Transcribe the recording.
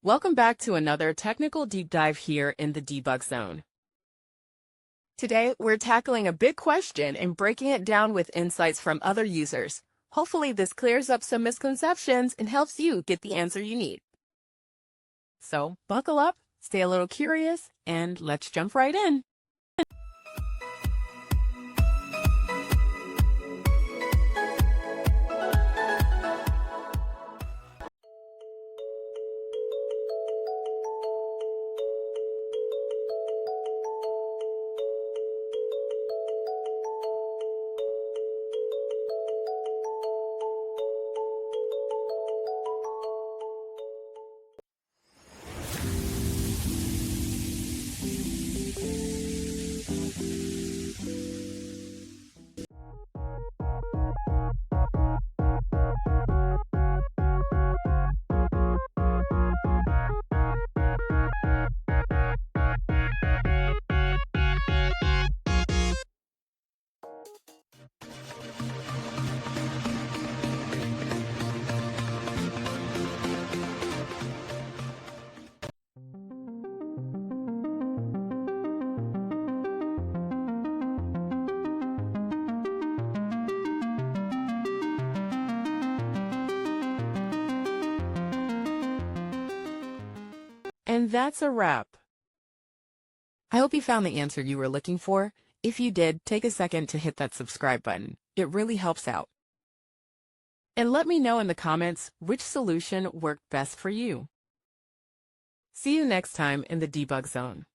Welcome back to another technical deep dive here in the debug zone. Today, we're tackling a big question and breaking it down with insights from other users. Hopefully, this clears up some misconceptions and helps you get the answer you need. So, buckle up, stay a little curious, and let's jump right in. And that's a wrap. I hope you found the answer you were looking for. If you did, take a second to hit that subscribe button. It really helps out. And let me know in the comments which solution worked best for you. See you next time in the debug zone.